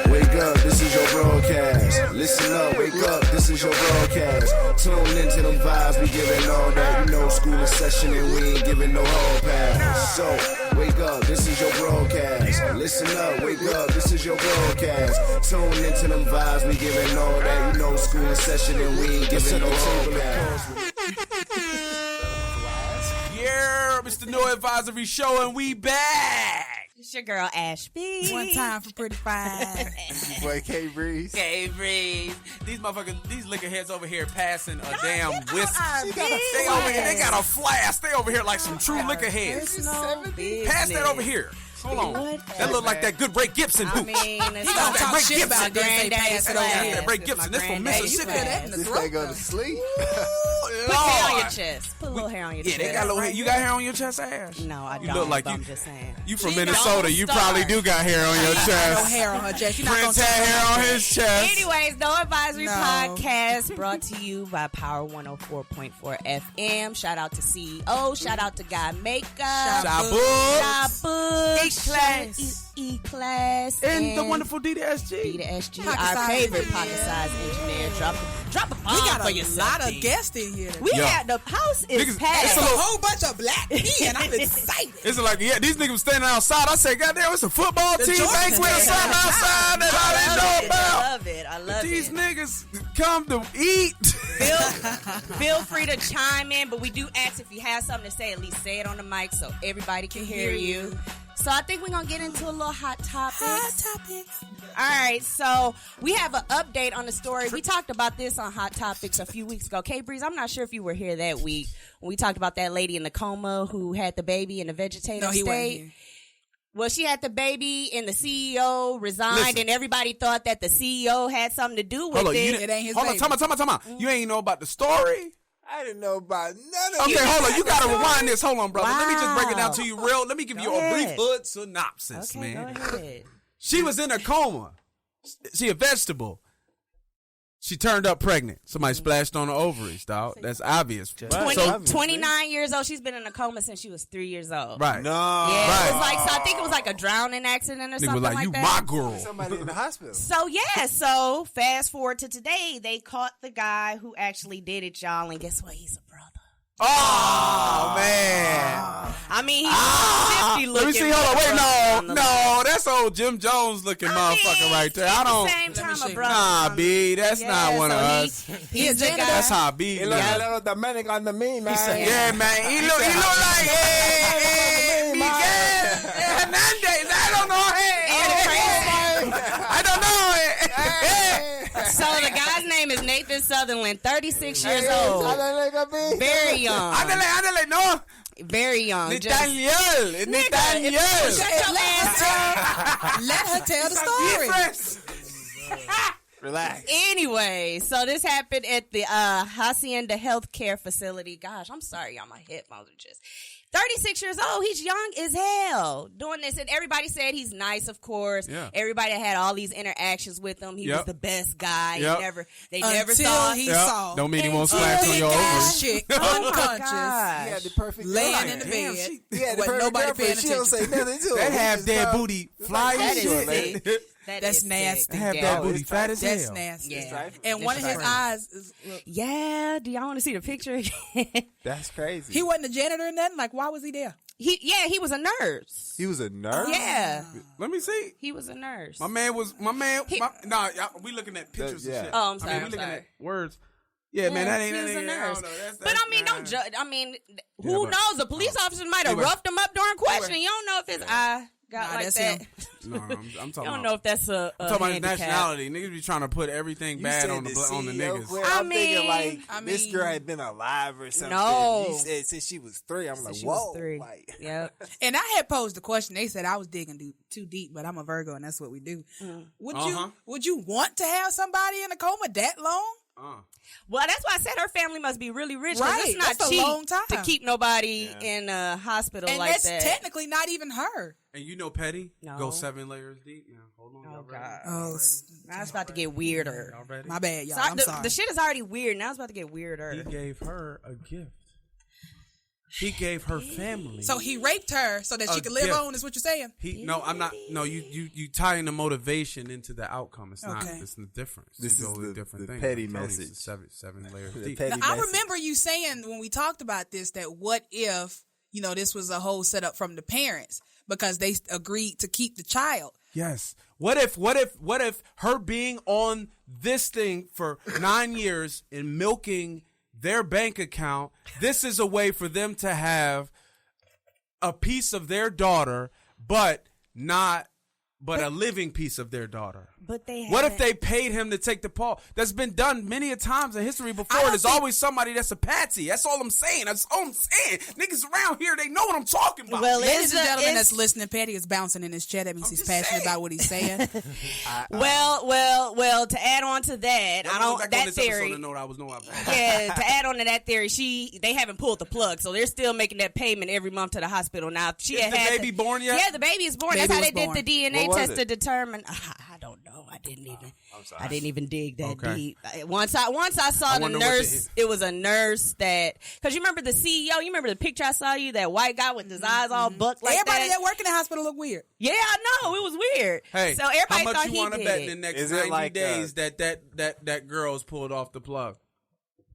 Wake up, this is your broadcast. Listen up, wake up, this is your broadcast. Tune into them vibes, we giving all that. You know, school in session and we ain't giving no hall pass. So, wake up, this is your broadcast. Listen up, wake up, this is your broadcast. Tune into them vibes, we giving all that. You know, school in session and we ain't giving no hall pass. Yeah, Mr. No Advisory Show, and we back. It's your girl Ashby. One time for Pretty Fine. Boy, K-Breeze. K-Breeze. These liquor heads over here passing a damn whiskey. They over here, they got a flask. They over here like some true liquor heads. Pass that over here. Hold on. That look like that good Ray Gibson hoop. He He gonna talk shit about this. They pass it over here. That Ray Gibson. That's from Mississippi. This they go to sleep. Put hair on your chest. Put a little hair on your chest. Yeah, they got a little hair. You got hair on your chest, Ash? No, I You don't. look like but you- I'm just saying. You from She Minnesota. don't You start. probably do got hair on your No chest. hair on her chest. You're not Prince gonna had hair on his chest. Anyways, No Advisory No. Podcast brought to you by Power 104.4 FM. Shout out to CEO. Shout out to Guy Makeup. Shabu. Shabu. E-Class. E-Class. And the wonderful D to B SG. to SG, Pocket our size favorite engineer. pocket size engineer. Drop a bomb We got for a yourself, lot of D. guests in here. We Yo. had the house is Niggas- packed. It's a whole bunch of black men. I'm excited. It's like, yeah, these niggas standing outside. I said, goddamn, it's a football team Georgia banquet or fans. something outside that I didn't know I about. love it. I love These it. niggas come to eat. Feel free to chime in, but we do ask if you have something to say, at least say it on the mic so everybody can hear you. So I think we're going to get into a little hot topics. All right, so we have an update on the story. We talked about this on Hot Topics a few weeks ago. K-Breeze, I'm not sure if you were here that week when we talked about that lady in the coma who had the baby in the vegetative No, he wasn't state. here. Well, she had the baby and the CEO resigned, Listen. and everybody thought that the CEO had something to do with Hold on, you it. didn't- It ain't his hold on, baby. time out. You ain't know about the story? I didn't know about none of Okay, hold on. You got to rewind this. Hold on, brother. Let me just break it down Wow. to you real. Let me give you a ahead. brief hood synopsis, Okay, man. go ahead. She was in a coma. She a vegetable. She turned up pregnant. Somebody splashed on her ovaries, dog. That's obvious. 29 years old. She's been in a coma since she was 3 years old. Right. No. Yeah, Right. it was like, so I think it was like a drowning accident or Nigga something was like, you that. my girl. Somebody in the hospital. So yeah, so fast forward to today, they caught the guy who actually did it, y'all, and guess what? He's a brother. Oh, man. I mean, he's 50 looking. Let me see. Hold on. Wait, brother no. That's old Jim Jones looking motherfucker right there. I don't. Same time see. a brother. Nah, B. That's Yeah, not one so of us. He's the guy. That's how B. He look. look a little Dominican to me, man. Yeah, man. He look like Miguel Hernandez. I don't know. I don't know. So the guy's name is Nathan Sutherland, 36 years old. Very young. Ándale, no. Very young. Nathaniel. Nathaniel. Shut your ass up. Let her tell the story. Relax. Anyway, so this happened at the Hacienda Healthcare Facility. Gosh, I'm sorry, y'all. My headphones are just 36 years old. He's young as hell doing this. And everybody said he's nice, of course. Yeah. Everybody had all these interactions with him. He was the best guy. Yep. They never Until saw he him. saw Don't mean he won't Until splash on he your got ovaries. chick Oh my unconscious, gosh. He had the perfect laying girl. in the Damn, bed He had the with perfect nobody girlfriend. paying She don't attention. say nothing to him. That He half just dead come. booty fly That as is shit. sick. That That's is sick. nasty. Half Yeah. that booty fat as That's hell. nasty. Yeah. And one of his crazy. eyes is. Look, Yeah. Do y'all want to see the picture again? That's crazy. he wasn't a janitor or nothing. Like, why was he there? He was a nurse. He was a nurse? Yeah. Let me see. He was a nurse. My man. Nah, we looking at pictures Yeah. and shit. Oh, I'm sorry, we I'm looking sorry. at words. Yeah, man, that ain't he was a I don't nurse. know. But I mean, don't judge. I mean, who but- knows? The police officer might have Yeah, but- roughed him up during questioning. You don't know if his eye got Nah, like that's that. him. No, I'm You talking don't about. know if that's a I'm talking about his handicap. nationality. Niggas be trying to put everything You bad said on the niggas. quick. I I'm thinking like I this mean- girl had been alive or something. No. You said since she was 3. I'm like, She whoa. was 3. Like, Yep. And I had posed the question. They said I was digging too deep, but I'm a Virgo, and that's what we do. Would you want to have somebody in a coma that long? Well, that's why I said her family must be really rich. 'Cause Right. It's not That's a cheap long time. to keep nobody in a hospital And like that's that. technically not even her. And you know Petty? No. Go 7 layers deep. Now, hold on. Oh, y'all ready? God. Oh, Now it's about to get weirder. Y'all ready? my bad, y'all. So I'm the, sorry. the shit is already weird. Now it's about to get weirder. He gave her a gift. He gave her family. So he raped her so that she could live gift. on. Is what you're saying? No, I'm not. No, you tying the motivation into the outcome. It's not. Okay. It's the difference. This It's is totally the different thing. petty I'm telling you, message. it's seven layers The deep. petty Now, I message. remember you saying when we talked about this that what if, this was a whole setup from the parents because they agreed to keep the child. Yes. What if her being on this thing for 9 years and milking their bank account, this is a way for them to have a piece of their daughter, but a living piece of their daughter. But they What if haven't- they paid him to take the paw? That's been done many a times in history before. don't There's think- always somebody that's a patsy. That's all I'm saying. Niggas around here, they know what I'm talking about. Well, Ladies and gentlemen it's- that's listening, Patty is bouncing in his chair. That means he's just passionate saying. about what he's saying. Well. To add on to that, Y'all I go don't back on that this theory. episode to know that I was no outback. Yeah, to add on to that theory, they haven't pulled the plug, so they're still making that payment every month to the hospital. Now, if she Is had the had baby born yet? Yeah, the baby is born. Baby That's how was they born. did the DNA What was test it? to determine. I don't know. I didn't even dig that Okay. deep. Once I saw the wonder what nurse, it was a nurse that because you remember the CEO. You remember the picture I saw you, that white guy with his eyes all bucked like Everybody that. that work in the hospital look weird. Yeah, I know. It was weird. Hey, so everybody how much thought you he want to did bet it. in the next Is it 90 like, days that girl's pulled off the plug?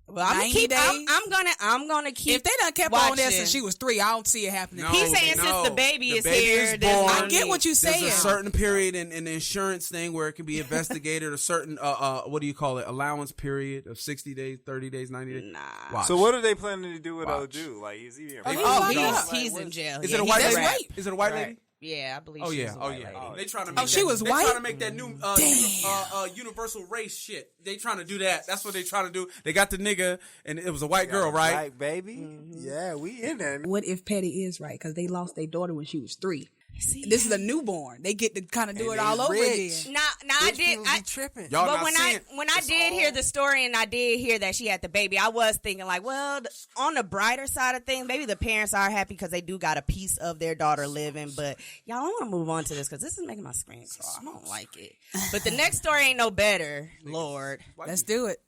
Well, I'm 90 keep. days? I'm gonna keep. If they done kept on there watching. since she was 3, I don't see it happening. No, He's saying no. since the baby is baby here, there's born. no I get what you're There's saying. a certain period in the insurance thing where it can be investigated, a certain what do you call it, allowance period of 60 days, 30 days, 90 days. Nah. Watch. So what are they planning to do with Watch. OJ? Like, is he? He's in jail. Is Yeah, it a he's white a lady? rat. rape. Is it a white lady? Yeah, I believe. Oh she's yeah, a oh white yeah. lady. They trying to make she that, was they white? trying to make that new universal race shit. They trying to do that. That's what they trying to do. They got the nigga, and it was a white girl, right? Right, baby. Yeah, we in there. What if Patty is right? Because they lost their daughter when she was 3. See, This is a newborn. They get to kind of do And it all they over rich. again. Now I Rich did. people be tripping. Y'all But not when seeing. I did hear the story and I did hear that she had the baby, I was thinking like, well, on the brighter side of things, maybe the parents are happy because they do got a piece of their daughter living. But y'all, I want to move on to this because this is making my screen crawl. I don't like it. But the next story ain't no better, Lord. Let's do it.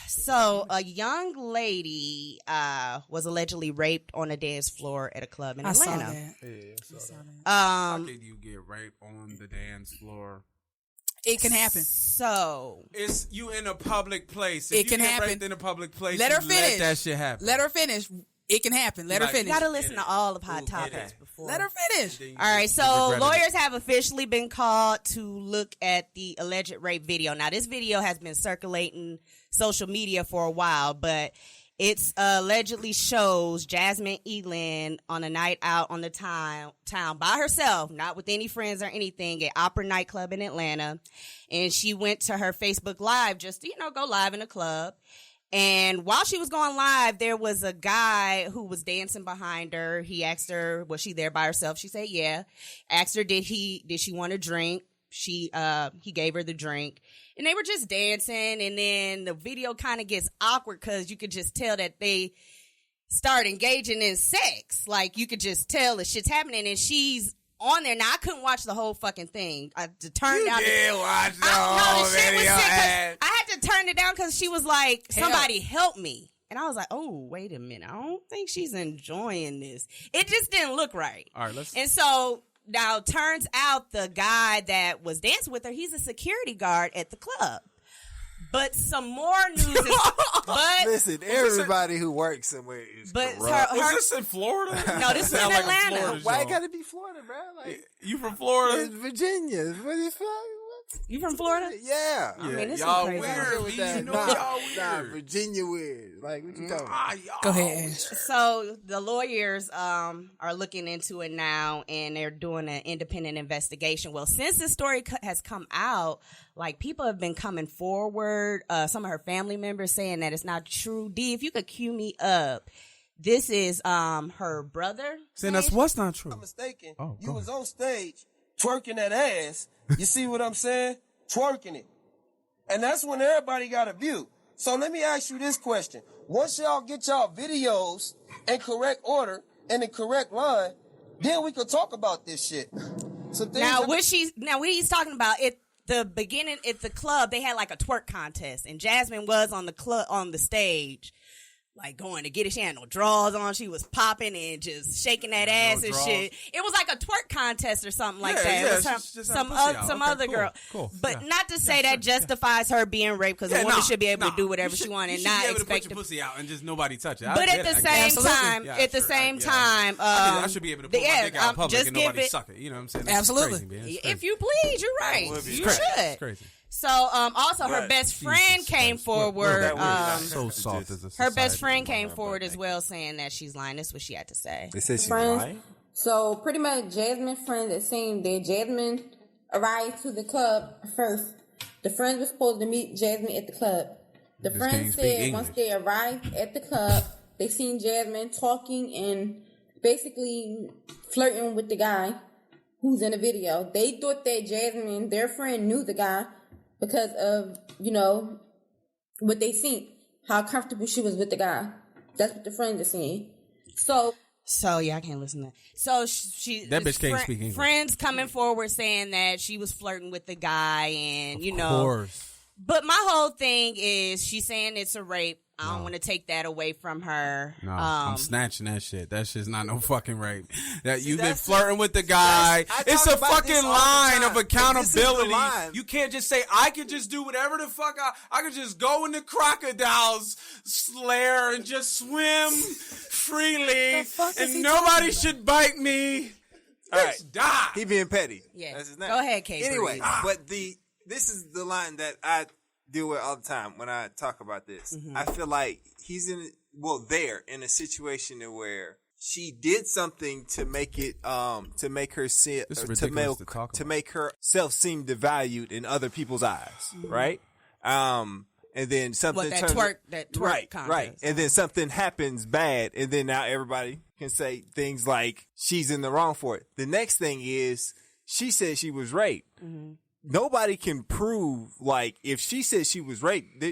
So a young lady was allegedly raped on a dance floor at a club in I saw Atlanta. that. How could you get raped on the dance floor? It can happen. So It's you in a public place. If It you can get happen. raped in a public place, Let her you finish. Let that shit happen. Let her finish. It can happen. Let her Like- you finish. got to listen to all of Hot Ooh, Topics it. before. Let her finish. All right, You so regretted lawyers have officially been called to look at the alleged rape video. Now, this video has been circulating social media for a while, but it's allegedly shows Jasmine Elan on a night out on the town by herself, not with any friends or anything, at Opera nightclub in Atlanta. And she went to her Facebook Live just to, go live in a club. And while she was going live, there was a guy who was dancing behind her. He asked her, was she there by herself? She said, yeah. Asked her, did she want a drink? He gave her the drink and they were just dancing. And then the video kind of gets awkward because you could just tell that they start engaging in sex. Like you could just tell the shit's happening and she's on there. Now I couldn't watch the whole fucking thing. I turned down. watch the No, the shit was sick 'cause I had to turn it down because she was like, somebody help me. And I was like, oh, wait a minute. I don't think she's enjoying this. It just didn't look right. All right, let's. And so now turns out the guy that was dancing with her, he's a security guard at the club. But some more news is, but Listen, everybody who works somewhere is but corrupt. Was this in Florida? no, this was in Sound like a Atlanta. Florida Why it show. gotta be Florida, bro? Like, You from Florida? it's Virginia. What the fuck? You from Florida? Yeah. I mean, it's y'all some crazy. weird. With You that. know Nah, y'all nah, weird. Virginia weird. Like, what you talking about? Go ahead, Ash. So the lawyers are looking into it now, and they're doing an independent investigation. Well, since this story has come out, like people have been coming forward. Some of her family members saying that it's not true. D, if you could cue me up, this is her brother. Saying that's what's not true. Mistaken. Oh, You go was on stage twerking that ass. You see what I'm saying? Twerking it. And that's when everybody got a view. So let me ask you this question. Once y'all get y'all videos in correct order and in correct line, then we could talk about this shit. So Now, what he's talking about at the beginning at the club, they had like a twerk contest, and Jasmine was on the stage like going to get it. She had no drawers on. She was popping and just shaking that ass and shit. It was like a twerk contest or something like that. Yeah, It was she's just had pussy out. some Okay, other cool, girl. cool. But Yeah. not to say that justifies her being raped, because a woman should be able to do whatever You she should- wants and you should not be able to expect put your pussy out and just nobody touch it. I But get at it. the I get same it. time, Yeah, at the sure, same yeah. time, I should be able to put my dick out in public just and give nobody it. suck it. You know what I'm saying? That's Absolutely. crazy, man. It's crazy. If you please, you're right. would be You crazy. should. It's crazy. So, also, her But- best friend came forward. That would be So soft as a Her best society. friend came forward as well, saying that she's lying. That's what she had to say. They said she's Friends. lying. So pretty much Jasmine's friends are saying that Jasmine arrived to the club first. The friends were supposed to meet Jasmine at the club. The Just friends can't speak said English. once they arrived at the club, they seen Jasmine talking and basically flirting with the guy who's in the video. They thought that Jasmine, their friend, knew the guy because of, what they seen, how comfortable she was with the guy. That's what the friends are saying. So yeah, I can't listen to that. So she That this bitch can't speak English. Friends coming forward saying that she was flirting with the guy, and Of course. But my whole thing is she's saying it's a rape. I don't want to take that away from her. No, I'm snatching that shit. That shit's not no fucking rape. That you've been that's flirting with the guy. I It's talk a about fucking this all the line time. of This is the accountability. line. You can't just say, I can just do whatever the fuck I can just go in the crocodile's lair and just swim freely fuck is and he nobody talking should bite me. All right. Bitch, die. He being petty. Yeah. That's his name. Go ahead, Kate. Anyway, Breeze. but this is the line that I deal with all the time when I talk about this. I feel like he's they're in a situation where she did something to make it to make her see This is to ridiculous to talk to about. make herself seem devalued in other people's eyes, right? And then something What, turns that twerk right, contest. right, and then something happens bad, and then now everybody can say things like she's in the wrong for it. The next thing is she said she was raped. Nobody can prove, like, if she said she was raped,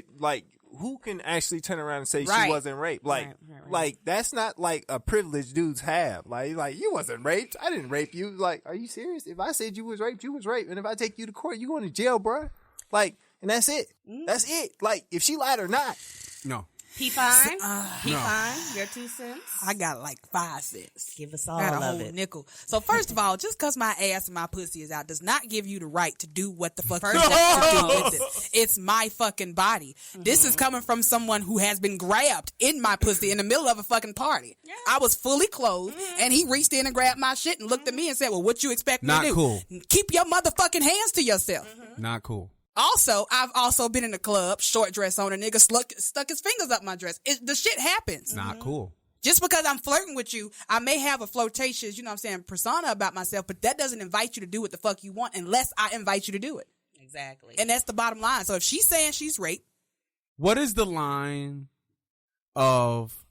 who can actually turn around and say Right. she wasn't raped? Like, Right. like that's not like a privilege dudes have. Like you wasn't raped. I didn't rape you. Like, are you serious? If I said you was raped, you was raped. And if I take you to court, you going to jail, bruh. Like, and that's it. That's it. Like, if she lied or not. No. P fine. P fine. Your 2 cents. I got like 5 cents. Give us all I got a of whole it. nickel. So first of all, just because my ass and my pussy is out does not give you the right to do what the fuck you want to do with it. It's my fucking body. This is coming from someone who has been grabbed in my pussy in the middle of a fucking party. I was fully clothed, and he reached in and grabbed my shit and looked at me and said, "Well, what you expect me Not to do? cool. Keep your motherfucking hands to yourself." Not cool. Also, I've also been in a club, short dress on, a nigga stuck his fingers up my dress. The shit happens. Not cool. Just because I'm flirting with you, I may have a flirtatious, persona about myself, but that doesn't invite you to do what the fuck you want unless I invite you to do it. Exactly. And that's the bottom line. So if she's saying she's raped, What is the line of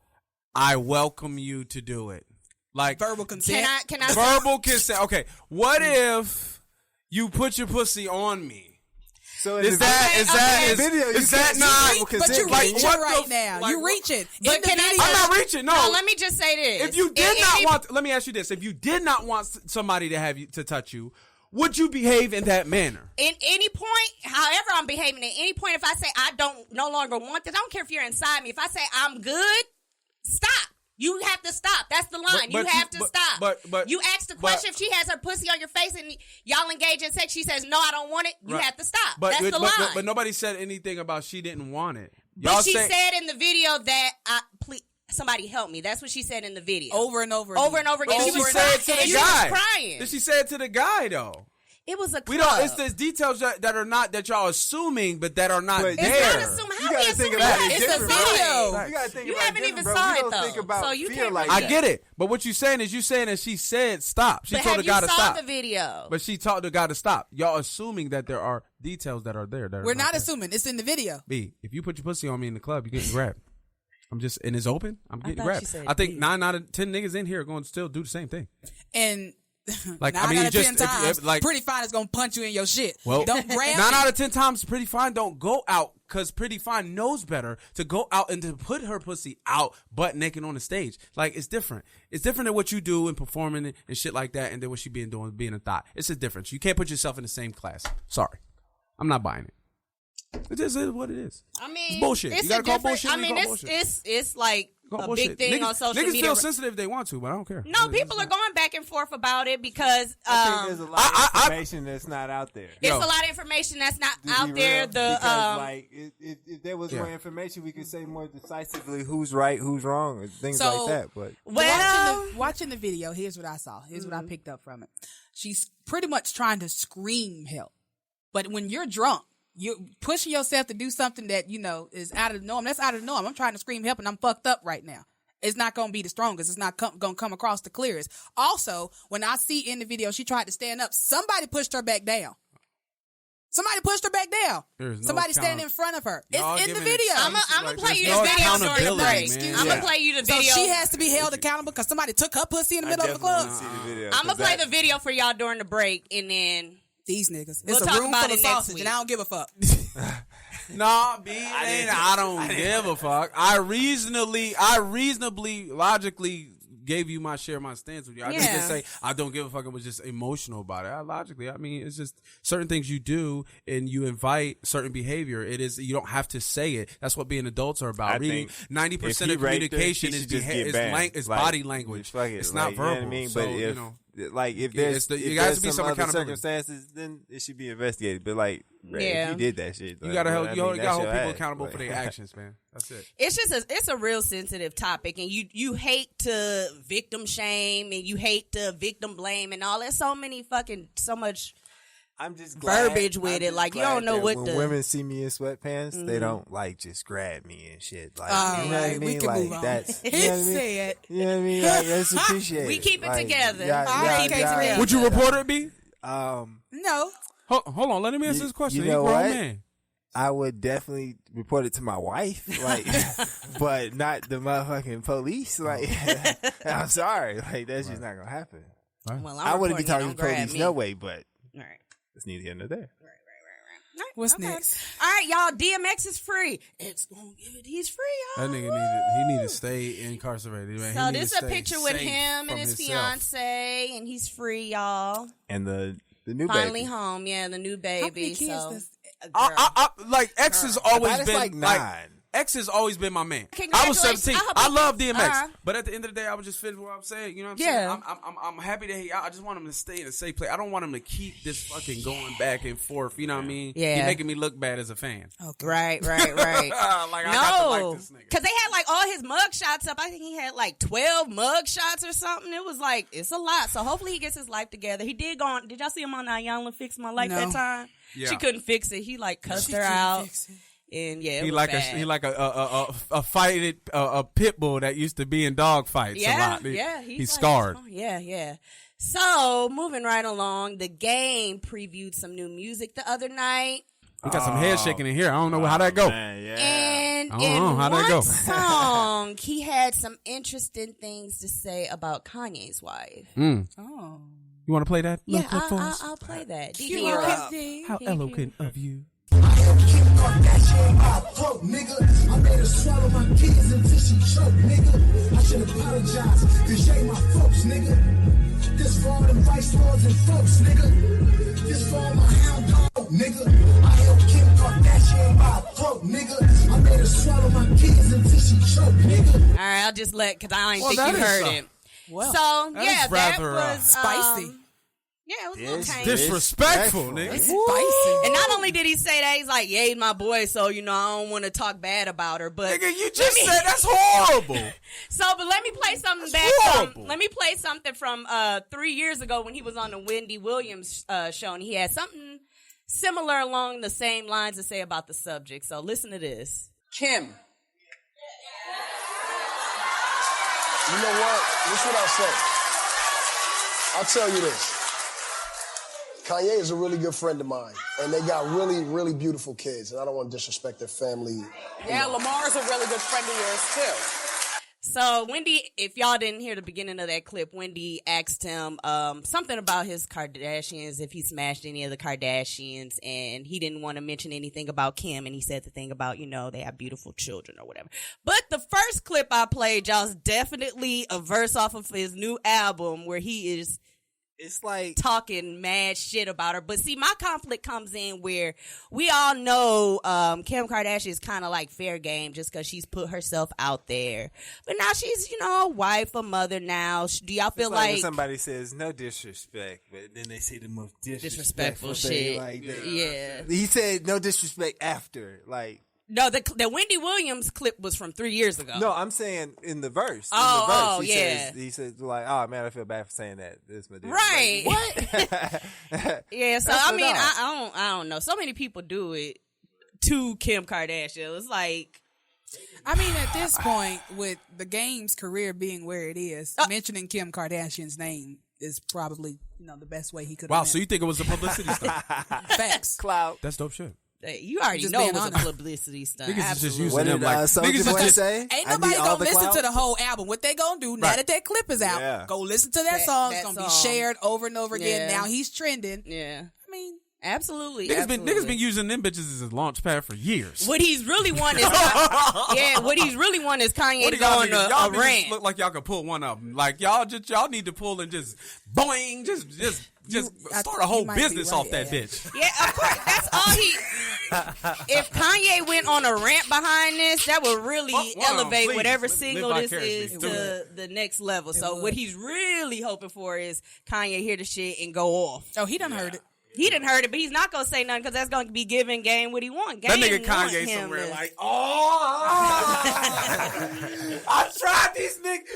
I welcome you to do it? Like verbal consent. Can I verbal consent. Okay, what if you put your pussy on me? So in Is the that video, you is that can't not? see But you're Like, reaching what right the- now. like, You're reaching. But In the can I- video, I'm not reaching. No. No, let me just say this. If you did If not he- want, let me ask you this: if you did not want somebody to have you to touch you, would you behave in that manner? in any point, however I'm behaving, at any point, if I say I don't no longer want this, I don't care if you're inside me. If I say I'm good, stop. You have to stop. That's the line. But you have to stop. but- you ask the question if she has her pussy on your face and y'all engage in sex. She says no, I don't want it. You Right. have to stop. But, That's the but, line. but nobody said anything about she didn't want it. But she say- said in the video that please somebody help me. That's what she said in the video. over and over Over and over again. But She did was she say it to crying. the She guy? was crying. Did she say it to the guy though? It was a club. We don't. It's the details that are not that y'all assuming, but that are not But there. It's not assuming. You How we gotta think assuming about that? it It's a different, video. bro. You gotta think You about it haven't even different, bro. saw You it, don't though. think about So you fear can't like really- I that. get it, but what you're saying is that she said stop. She But told have the guy you to saw stop. the video? But she told the guy to stop. Y'all assuming that there are details that are there. That are We're not there. assuming. It's in the video. B, if you put your pussy on me in the club, you're getting grabbed. I'm just, and it's open. I'm getting thought grabbed. she said I think B. 9 out of 10 niggas in here are going to still do the same thing. And Like, 9 I mean, out of just 10 if- times, like- Pretty Fine is going to punch you in your shit. Well, Don't grab 9 me. out of 10 times, Pretty Fine don't go out because Pretty Fine knows better to go out and to put her pussy out butt naked on the stage. Like, it's different. It's different than what you do and performing and shit like that, and then what she being a thought. It's a difference. You can't put yourself in the same class. Sorry, I'm not buying it. It just is what it is. I mean, It's bullshit. It's You gotta a call different- bullshit. I mean, it's like a big thing niggas, on social niggas media. feel sensitive if they want to, but I don't care. No, people are going back and forth about it because I think there's a lot of information that's not out there. it's Yo. a lot of information that's not To be out there. real, The because, like, if there was more information, we could say more decisively who's right, who's wrong, and things So- like that. But Watching the video, here's what I saw. Here's what I picked up from it. She's pretty much trying to scream help. But when you're drunk, you're pushing yourself to do something that, is out of the norm. That's out of the norm. I'm trying to scream help and I'm fucked up right now. It's not going to be the strongest. It's not going to come across the clearest. Also, when I see in the video, she tried to stand up. Somebody pushed her back down. Somebody pushed her back down. Somebody standing in front of her. Y'all It's in the giving video. I'm gonna play you no the video during the accountability, break. man. I'm gonna play you the So video. she has to be held accountable because somebody took her pussy in the middle of the club. see the video. I'm gonna play the video for y'all during the break, and then These niggas. We'll It's a talk room about full it of next sausage, week. and I don't give a fuck. Nah, B, I don't give a fuck. I reasonably, logically gave you my share, my stance with you. I didn't just say I don't give a fuck. I was just emotional about it. I mean, it's just certain things you do and you invite certain behavior. It is, you don't have to say it. That's what being adults are about. I Reading think 90% if of he raped her, communication he is should just get banned. is Like, body language. fuck it. It's Like, not verbal. You know what I mean? So, But if, you know, like, if Yeah, there's, it's the- you if guys there's be some some other accountability. circumstances, then it should be investigated. But like, Yeah. if you did that shit, you like, gotta well, hold, I you mean, gotta that's hold your people ass. accountable Like- for their actions, man. That's it. it's just it's a real sensitive topic, and you hate to victim shame and you hate to victim blame and all. There's so much. I'm just glad, verbiage with I'm it, just like, you glad don't know that what when to- women see me in sweatpants, they don't like just grab me and shit. Like, All you know what I right, we mean? can Like move on. that's, He you know what I mean? said, You know what I mean? Like, that's appreciated. We keep it Like, together. yeah, All right, yeah, keep it yeah. together. Would you report it, B? no. Hold on, let me answer this question. you You know grown what? man. I would definitely report it to my wife, like, but not the motherfucking police. Like, I'm sorry, like that's just not gonna happen. Well, I wouldn't be reporting talking to you, don't police grab no me. way, but All right. it's neither here nor there. What's next? All right, y'all. DMX is free. It's gonna give it. He's free, y'all. That nigga need to stay incarcerated, man. So He need this to is a stay picture with safe him from and his himself. fiance, and he's free, y'all. And the new Finally baby. home, yeah, the new baby. How many kids so, does- Like X has always That is been like 9. X has always been my man. I was Congratulations. 17. I hope I he- love DMX, uh-huh. but at the end of the day, I was just finished what I'm saying. You know what I'm Yeah. saying? I'm happy that I just want him to stay in a safe place. I don't want him to keep this fucking going back and forth. You know what I mean? Yeah. He's making me look bad as a fan. right. Like I got to like this nigga. Because they had like all his mug shots up. I think he had like 12 mug shots or something. It was like, it's a lot. So hopefully he gets his life together. He did go on. Did y'all see him on Ayanla Fix My Life No. that time? Yeah. She couldn't fix it. He like cussed her out. And yeah, it He was like bad. a fighted a pit bull that used to be in dog fights a lot. He's like- scarred. Yeah. So moving right along, the game previewed some new music the other night, We got some head shaking in here. I don't know how that go. Man, yeah. and I don't in know. How'd that one go? song, he had some interesting things to say about Kanye's wife. Oh. You want to play that? Yeah, little clip for us? I'll play that. You DK, are How eloquent of you. Nigga, I made her swallow my kids until she choked, nigga. I should apologize, cause you ain't my folks, nigga. This for all them vice lords and folks, nigga. This for all my hound dog, nigga. I helped Kim Kardashian by a throat, nigga. I made her swallow my kids until she choked, nigga. All right, I'll just let, because I don't think that you is heard some- it. Well, So, that yeah, is rather, that was spicy. Yeah, it was a little It's tame. Disrespectful, nigga. spicy. And not only did he say that, he's like, yeah, he's my boy, so, I don't want to talk bad about her. But Nigga, you just said that's horrible. but let me play something back horrible. let me play something from 3 years ago when he was on the Wendy Williams show, and he had something similar along the same lines to say about the subject. So listen to this. Kim. You know what? This is what I'll say. I'll tell you this. Kanye is a really good friend of mine, and they got really, really beautiful kids, and I don't want to disrespect their family. Yeah, Lamar's a really good friend of yours, too. So Wendy, if y'all didn't hear the beginning of that clip, Wendy asked him something about his Kardashians, if he smashed any of the Kardashians, and he didn't want to mention anything about Kim, and he said the thing about, they have beautiful children or whatever. But the first clip I played, y'all, is definitely a verse off of his new album where he is It's like talking mad shit about her. But see, my conflict comes in where we all know Kim Kardashian is kind of like fair game just because she's put herself out there. But now she's, a wife, a mother now. Do y'all feel like like when somebody says no disrespect, but then they say the most disrespectful shit? Like that. Yeah. He said no disrespect after, like. No, the Wendy Williams clip was from 3 years ago. No, I'm saying in the verse. He says like, "Oh man, I feel bad for saying that." This my right? Like, what? Yeah. So I mean, I don't know. So many people do it to Kim Kardashian. It's like, I mean, at this point, with the game's career being where it is, mentioning Kim Kardashian's name is probably the best way he could. Wow. So you think it was a publicity stunt? Facts. Clout. That's dope shit. You already know it was a publicity stunt. Niggas is just Absolutely. using them like niggas just say. Ain't nobody gonna listen to the whole album. What they gonna do now that clip is out? Go listen to that song. It's gonna be shared over and over again. Now he's trending. Yeah, I mean, absolutely. Niggas been using them bitches as a launch pad for years. What he's really want is what he's really want is Kanye to go on a rant. Look like y'all could pull one of them. Like y'all need to pull and just boing, just start a whole business off that bitch. Yeah, of course. That's all he. If Kanye went on a rant behind this, that would really elevate whatever single this is to the next level. So what he's really hoping for is Kanye hear the shit and go off. Oh, he done heard it. He didn't heard it, but he's not gonna say nothing because that's gonna be giving Game what he want. Game that nigga Kanye somewhere like, I tried these niggas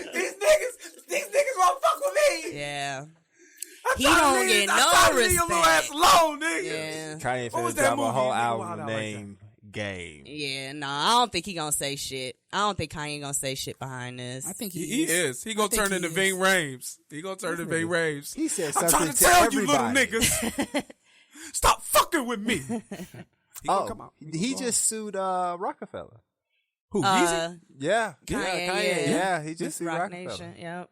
won't fuck with me. Yeah. He don't get no respect. Ass alone, nigga. Yeah. Kanye finna drop a whole album named Game. Yeah, no, I don't think he gonna say shit. I don't think Kanye gonna say shit behind this. I think he is. He gonna turn into Ving Rhames. He gonna turn into Ving Rhames. He said I'm something trying to tell you, little everybody. niggas, stop fucking with me. He just sued Rockefeller. Who? Yeezy? Yeah, Kanye. Yeah, he just sued Rock Rockefeller. Nation. Yep.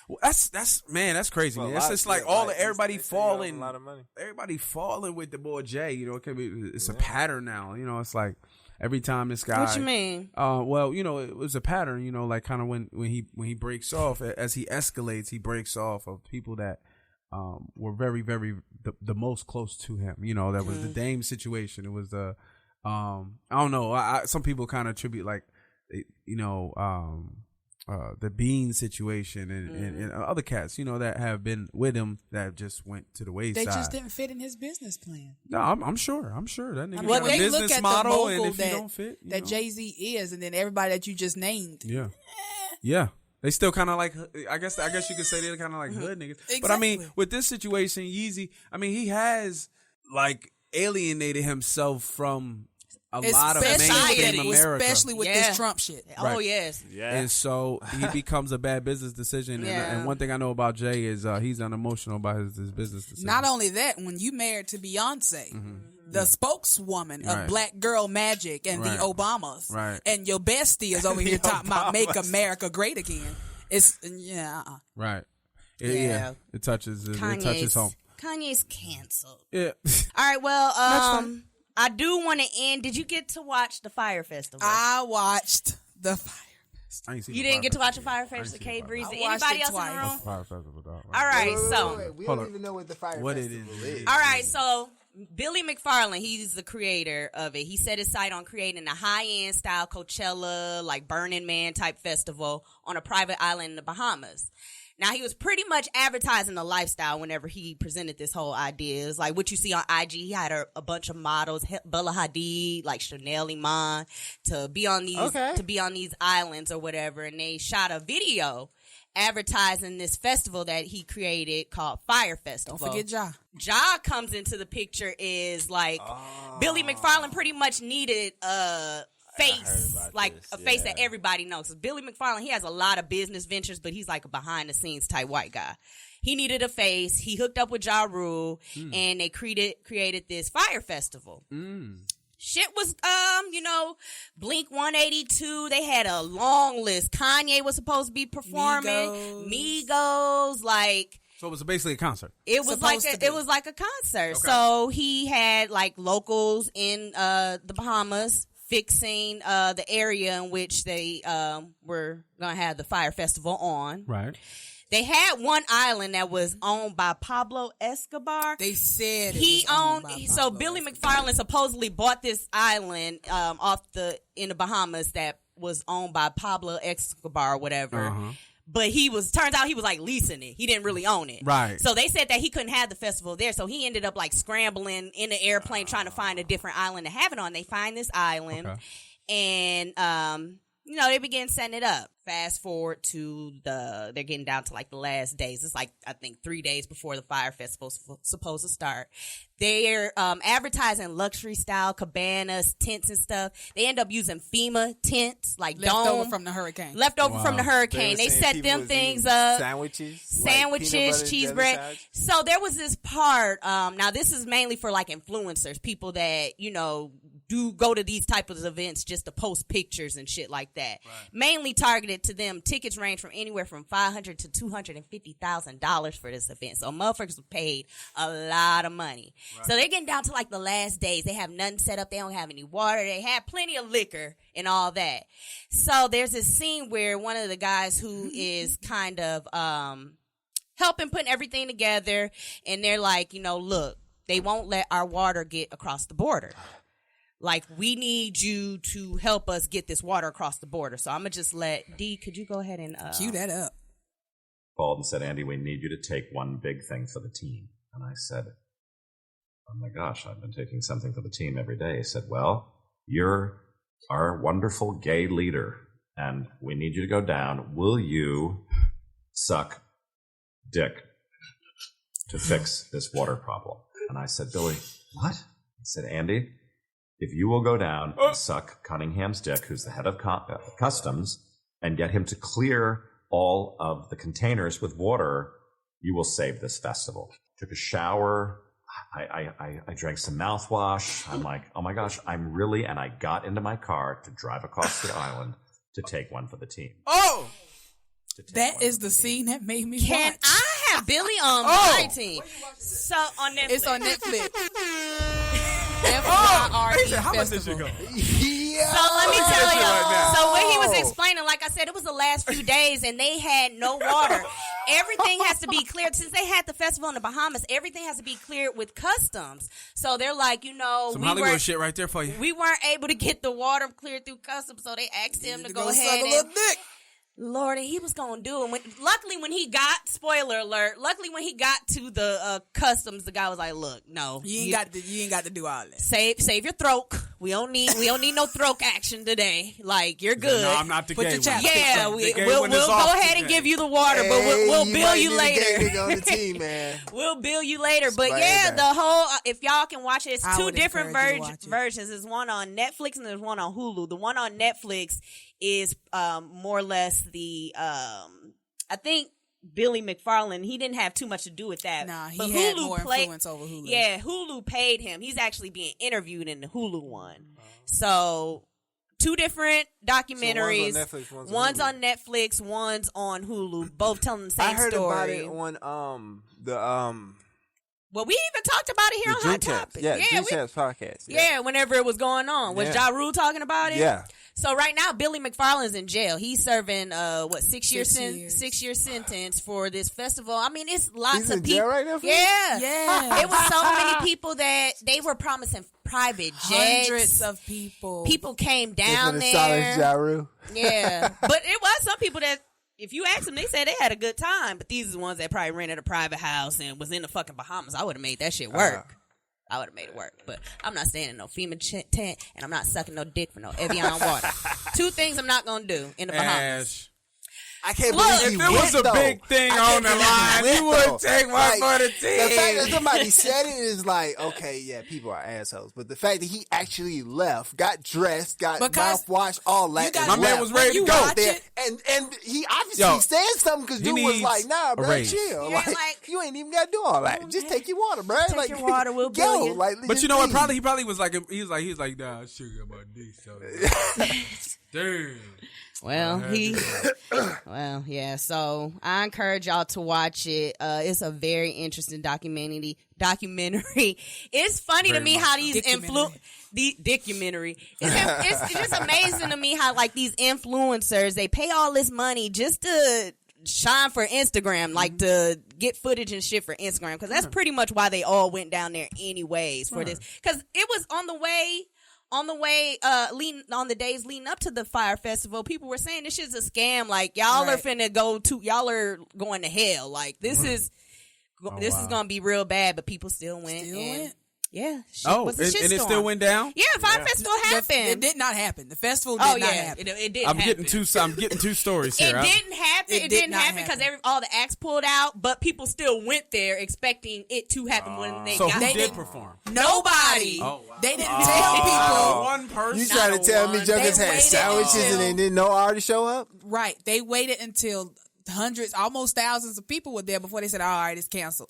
Well, that's crazy. Well, Man. It's just like everybody falling. A lot of money. Everybody falling with the boy Jay. It can be. It's a pattern now. It's like every time this guy. What you mean? Well, it was a pattern. Like kind of when he breaks off, as he escalates, he breaks off of people that were very, very the most close to him. That was the Dame situation. It was the I don't know. Some people kind of attribute like the Bean situation and other cats, that have been with him that just went to the wayside. They just didn't fit in his business plan. No, I'm sure that nigga Well, got a they business look at model, the and mogul if you don't fit, that Jay-Z is, and then everybody that you just named. Yeah. They still kind of like, I guess you could say they're kind of like hood niggas. Exactly. But I mean, with this situation, Yeezy, he has like alienated himself from a lot of mainstream America, especially with this Trump shit. Right. Oh yes, and so he becomes a bad business decision. And one thing I know about Jay is he's unemotional about his business decision. Not only that, when you married to Beyonce, the spokeswoman of Black Girl Magic and the Obamas, and your bestie is over here talking about "Make America Great Again." It's right. It touches home. Kanye's canceled. Yeah. All right. Well, I do want to end. Did you get to watch the Fyre Festival? I watched the Fyre Festival. You didn't get to watch the Fyre Festival, K Breeze? Anybody else in the room? Fyre Festival, dog. All right, so we don't even know what the Fyre Festival is. All right, so Billy McFarland, he's the creator of it. He set his sight on creating a high-end style Coachella, like Burning Man type festival on a private island in the Bahamas. Now, he was pretty much advertising the lifestyle whenever he presented this whole idea. It's like what you see on IG. He had a bunch of models, Bella Hadid, like Chanel Iman, to be on these islands or whatever. And they shot a video advertising this festival that he created called Fyre Festival. Don't forget Ja. Ja comes into the picture is like Billy McFarland pretty much needed face, like a face that everybody knows. Billy McFarland, he has a lot of business ventures, but he's like a behind the scenes type white guy. He needed a face. He hooked up with Ja Rule, and they created this Fyre Festival. Shit was, Blink 182. They had a long list. Kanye was supposed to be performing. Migos, like. So it was basically a concert. It was like a concert. Okay. So he had like locals in the Bahamas fixing the area in which they were going to have the Fyre Festival on. Right. They had one island that was owned by Pablo Escobar. They said he it was owned by so Pablo Billy Escobar. McFarland supposedly bought this island in the Bahamas that was owned by Pablo Escobar or whatever. But turns out he was like leasing it. He didn't really own it. Right. So they said that he couldn't have the festival there. So he ended up like scrambling in the airplane trying to find a different island to have it on. They find this island and, they begin setting it up. Fast forward to they're getting down to like the last days. It's like, I think 3 days before the Fire Festival's supposed to start. They're advertising luxury style cabanas, tents and stuff. They end up using FEMA tents, like Leftover from the hurricane. From the hurricane. They set them things up. Sandwiches, cheese bread. So there was this part. Now this is mainly for like influencers, people that, do go to these type of events just to post pictures and shit like that. Right. Mainly targeted to them. Tickets range from anywhere from $500,000 to $250,000 for this event. So motherfuckers paid a lot of money. Right. So they're getting down to like the last days. They have nothing set up. They don't have any water. They have plenty of liquor and all that. So there's this scene where one of the guys who is kind of helping putting everything together, and they're like, look, they won't let our water get across the border. Like, we need you to help us get this water across the border. So I'm going to just let D, could you go ahead and cue that up? Called and said, Andy, we need you to take one big thing for the team. And I said, oh my gosh, I've been taking something for the team every day. He said, well, you're our wonderful gay leader, and we need you to go down. Will you suck dick to fix this water problem? And I said, Billy, what? He said, Andy, if you will go down and suck Cunningham's dick, who's the head of customs, and get him to clear all of the containers with water, you will save this festival. Took a shower. I drank some mouthwash. I'm like, oh my gosh, and I got into my car to drive across the island to take one for the team. Oh! That is the scene that made me Can watch. I have Billy on my team? So on Netflix. It's on Netflix. How much did you go? Yeah. So let me tell you. So when he was explaining, like I said, it was the last few days and they had no water. Everything has to be cleared. Since they had the festival in the Bahamas, everything has to be cleared with customs. So they're like, some Hollywood shit right there for you. We weren't able to get the water cleared through customs, so they asked him to go ahead and Lord, and he was gonna do it. Luckily, when he got to the customs, the guy was like, "Look, no, you ain't got to do all that. Save your throat. We don't need no throat action today. Like, you're good. No, I'm not the gay one. Yeah, we'll go ahead and give you the water, but we'll bill you later. On the team, man. We'll bill you later. But yeah, the whole if y'all can watch it, it's two different versions. There's one on Netflix and there's one on Hulu. The one on Netflix is more or less the I think Billy McFarland, he didn't have too much to do with that. Nah, he had more influence over Hulu. Yeah, Hulu paid him. He's actually being interviewed in the Hulu one. So two different documentaries. So one's on Netflix, one's on Hulu, both telling the same story. I heard about it on well, we even talked about it here on Hot Topic. Yeah, G-Tab's podcast. Yeah, whenever it was going on. Was Ja Rule talking about it? Yeah. So right now, Billy McFarland's in jail. He's serving 6 year sentence for this festival. I mean, it's lots of people. Jail right now for yeah. It was so many people that they were promising private jets. Hundreds of people. People came down there. Silence Ja Rule. Yeah, but it was some people that. If you ask them, they said they had a good time, but these are the ones that probably rented a private house and was in the fucking Bahamas. I would have made that shit work. I would have made it work, but I'm not staying in no FEMA tent, and I'm not sucking no dick for no Evian water. Two things I'm not gonna do in the Bahamas. I can't believe if it was a big thing on the line, you would take one for the team. The fact that somebody said it is like, okay, yeah, people are assholes. But the fact that he actually left, got dressed, got mouthwash, all that, my man was ready to go there, and he obviously said something because dude was like, nah, bro, chill. Like, you ain't even gotta do all that. Just take your water, bro. Take your water, we'll bill you. But you know what? He probably was like, he was like, nah, I should get my dick. So damn. Well, yeah. So I encourage y'all to watch it. It's a very interesting documentary. It's funny to me how these documentary. It's just amazing to me how like these influencers, they pay all this money just to shine for Instagram, like to get footage and shit for Instagram, because that's pretty much why they all went down there anyways for this. Because it was on the days leading up to the Fyre Festival, people were saying this shit's a scam. Like y'all are y'all are going to hell. Like this is gonna be real bad, but people still went. Yeah. And it still went down? Yeah, Fyre Festival happened. It did not happen. The festival did not happen. It did I'm happen. getting two stories here. It didn't happen. It didn't happen because all the acts pulled out, but people still went there expecting it to happen when they got there. Who did perform? Nobody. Oh, wow. They didn't tell people. One person. You trying to tell me Junkins had sandwiches and then didn't no artist show up? Right. They waited until hundreds, almost thousands of people were there before they said, all right, it's canceled.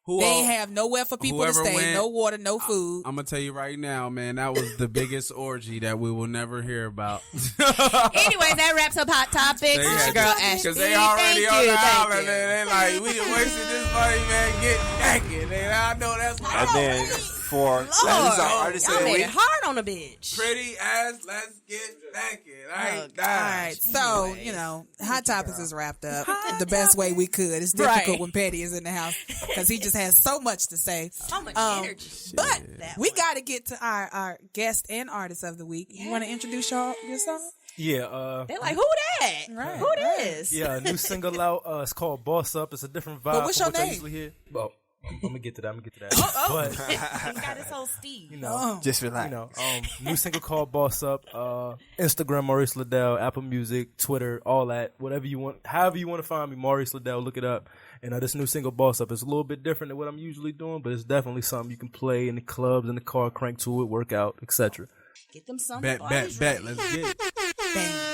They ain't have nowhere for people to stay, no water, no food. I'm going to tell you right now, man, that was the biggest orgy that we will never hear about. Anyways, that wraps up Hot Topics. It's your girl, Ashley. Because they already on the island. They're like, we done wasted this money, man, getting naked. And I know that's what And then for artists y'all of the made week. it hard on a bitch. pretty ass, let's get naked. All right, so Hot Topics is wrapped up the best way we could. It's difficult when Petty is in the house because he just has so much to say, so much energy. But we got to get to our guest and artist of the week. You want to introduce yourself? Yeah. They're like, who that? Right, Who this? Yeah, a new single out. It's called Boss Up. It's a different vibe. But what's your from what I name? usually hear. Well, I'm gonna get to that. But But he got his whole Steve. Just relax. New single called Boss Up. Instagram Maurice Lydell, Apple Music, Twitter, all that. Whatever you want, however you want to find me, Maurice Lydell. Look it up. And this new single Boss Up is a little bit different than what I'm usually doing, but it's definitely something you can play in the clubs, in the car, crank to it, work out, etc. Get them some. Bet. Let's get it. Bang.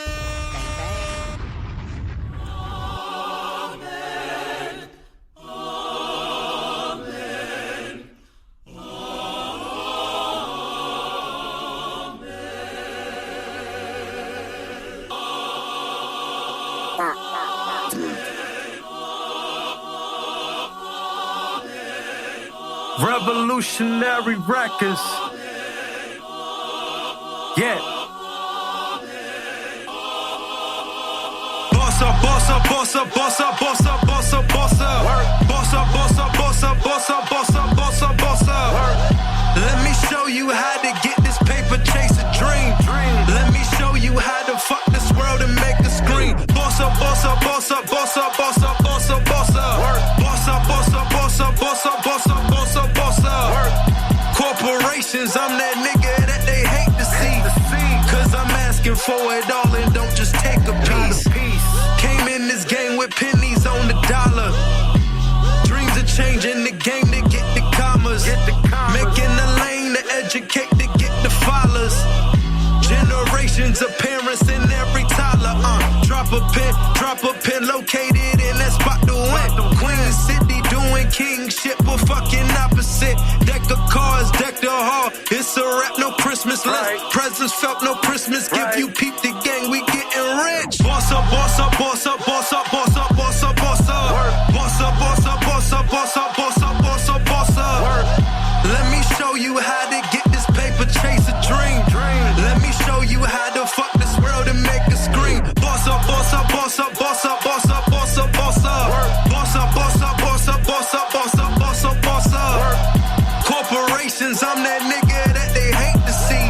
Revolutionary Records. Yeah. Boss up, boss up, boss up, boss up, boss up, boss up, boss up. Boss up, boss up, boss up, boss up, boss up, boss up, boss up. Let me show you how to get this paper, chase a dream. Let me show you how to fuck this world and make a scream. Boss up, boss up, boss up, boss up, boss up, boss up, boss up. Boss up, boss up, boss up, boss up, boss up, boss up, boss up. Corporations, I'm that nigga that they hate to see. Cause I'm asking for it all and don't just take a piece. Came in this game with pennies on the dollar. Dreams are changing the game to get the commas. Making the lane to educate to get the followers. Generations of parents in every toddler. Drop a pin located in that spot to win. Queen City doing king shit, but fucking opposite. Deck of cars, deck the hall. It's a rap, no Christmas list. Presents felt, no Christmas gift. You peep the gang, we getting rich. Boss up, boss up, boss up, boss up, boss up, boss up, boss up. Boss up, boss up, boss up, boss up, boss up, boss up, boss up. Let me show you how to get this paper, chase a dream. Let me show you how to fuck this world and make a scream. Boss up, boss up, boss up, boss up, boss up, boss up, boss up. Boss up, boss up, boss up, boss up, boss up, boss up, boss up. Corporations, I'm that nigga that they hate to see.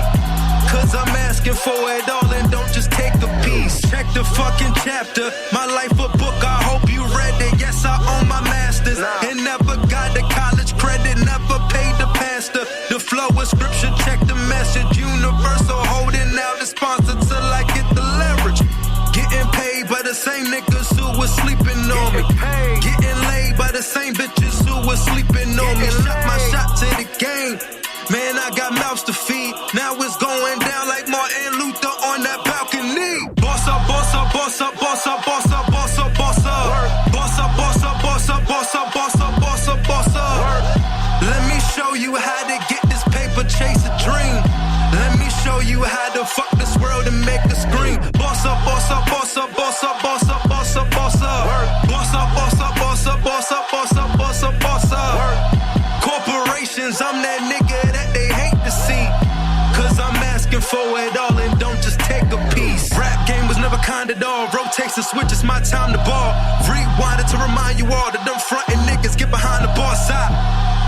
Cause I'm asking for it all and don't just take a piece. Check the fucking chapter, my life a book, I hope you read it. Yes, I own my masters and never got the college credit, never paid the pastor. The flow of scripture, check the message. Universal holding out the sponsor till I get the leverage. Getting paid by the same niggas who was sleeping on me. Getting laid by the same bitches who was sleeping on me. Shot my shot to the game. Man, I got mouths to feed. Now it's going down like Martin Luther on that balcony. Boss up, boss up, boss up, boss up, boss up, boss up, boss up. Boss up, boss up, boss up, boss up, boss up, boss up, boss up. Let me show you how to get this paper, chase a dream. Let me show you how to fuck this world and make a scream. Boss up, boss up, boss up, boss up, boss up, boss up, boss up. Boss up, boss up, boss up, boss up, boss up, boss up, boss up. Corporations, I'm that nigga that they hate to see. Cause I'm asking for it all and don't just take a piece. Rap game was never kind at all. Rotates and switches, my time to ball. Rewind it to remind you all that them frontin' niggas get behind the ball side.